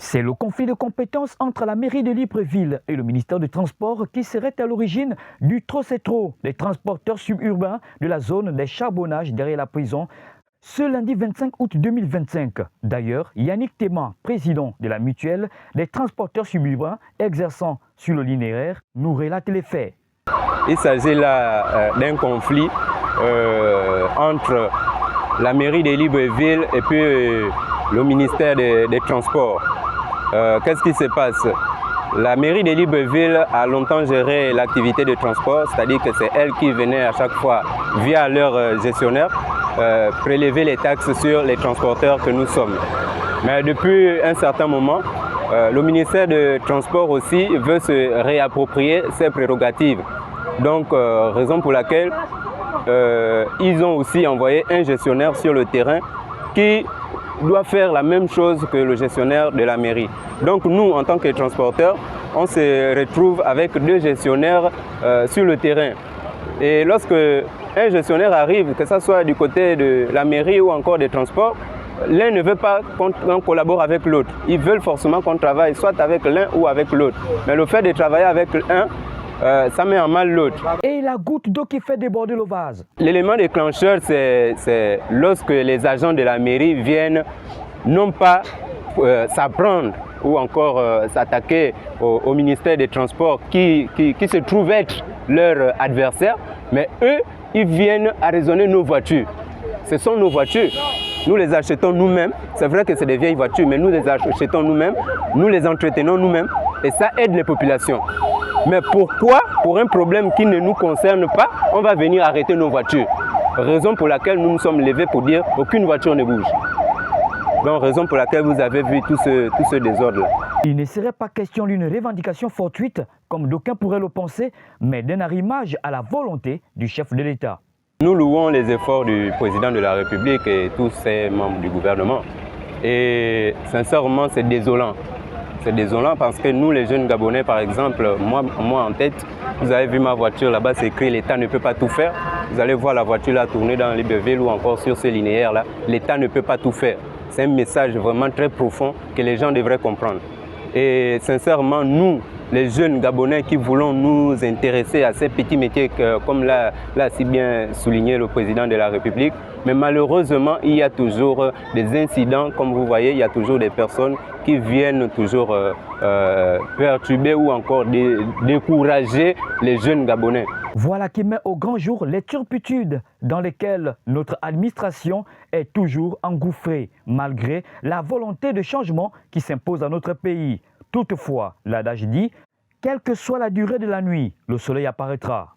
C'est le conflit de compétences entre la mairie de Libreville et le ministère des Transports qui serait à l'origine du trop c'est trop des transporteurs suburbains de la zone des charbonnages derrière la prison ce lundi 25 août 2025. D'ailleurs, Yannick Théma, président de la mutuelle des transporteurs suburbains exerçant sur le linéaire, nous relate les faits. Il s'agit là d'un conflit entre la mairie de Libreville et puis le ministère des Transports. Qu'est-ce qui se passe? La mairie de Libreville a longtemps géré l'activité de transport, c'est-à-dire que c'est elle qui venait à chaque fois, via leur gestionnaire, prélever les taxes sur les transporteurs que nous sommes. Mais depuis un certain moment, le ministère des Transports aussi veut se réapproprier ses prérogatives. Donc, raison pour laquelle ils ont aussi envoyé un gestionnaire sur le terrain qui doit faire la même chose que le gestionnaire de la mairie. Donc nous, en tant que transporteurs, on se retrouve avec deux gestionnaires sur le terrain. Et lorsque un gestionnaire arrive, que ce soit du côté de la mairie ou encore des transports, l'un ne veut pas qu'on collabore avec l'autre. Ils veulent forcément qu'on travaille soit avec l'un ou avec l'autre. Mais le fait de travailler avec l'un, ça met en mal l'autre. Et la goutte d'eau qui fait déborder le vase. L'élément déclencheur, c'est lorsque les agents de la mairie viennent non pas s'apprendre ou encore s'attaquer au ministère des Transports qui se trouve être leur adversaire, mais eux, ils viennent arraisonner nos voitures. Ce sont nos voitures. Nous les achetons nous-mêmes. C'est vrai que c'est des vieilles voitures, mais nous les achetons nous-mêmes, nous les entretenons nous-mêmes et ça aide les populations. Mais pourquoi, pour un problème qui ne nous concerne pas, on va venir arrêter nos voitures? Raison pour laquelle nous nous sommes levés pour dire aucune voiture ne bouge. Donc raison pour laquelle vous avez vu tout ce désordre-là. Il ne serait pas question d'une revendication fortuite, comme d'aucuns pourraient le penser, mais d'un arrimage à la volonté du chef de l'État. Nous louons les efforts du président de la République et tous ses membres du gouvernement. Et sincèrement, c'est désolant. C'est désolant parce que nous, les jeunes Gabonais, par exemple, moi en tête, vous avez vu ma voiture là-bas, c'est écrit « l'État ne peut pas tout faire ». Vous allez voir la voiture là tourner dans Libreville ou encore sur ce linéaire là. L'État ne peut pas tout faire. C'est un message vraiment très profond que les gens devraient comprendre. Et sincèrement, nous, les jeunes Gabonais qui voulons nous intéresser à ces petits métiers comme l'a si bien souligné le président de la République, mais malheureusement, il y a toujours des incidents, comme vous voyez, il y a toujours des personnes qui viennent toujours perturber ou encore décourager les jeunes Gabonais. Voilà qui met au grand jour les turpitudes dans lesquelles notre administration est toujours engouffrée, malgré la volonté de changement qui s'impose à notre pays. Toutefois, l'adage dit, quelle que soit la durée de la nuit, le soleil apparaîtra.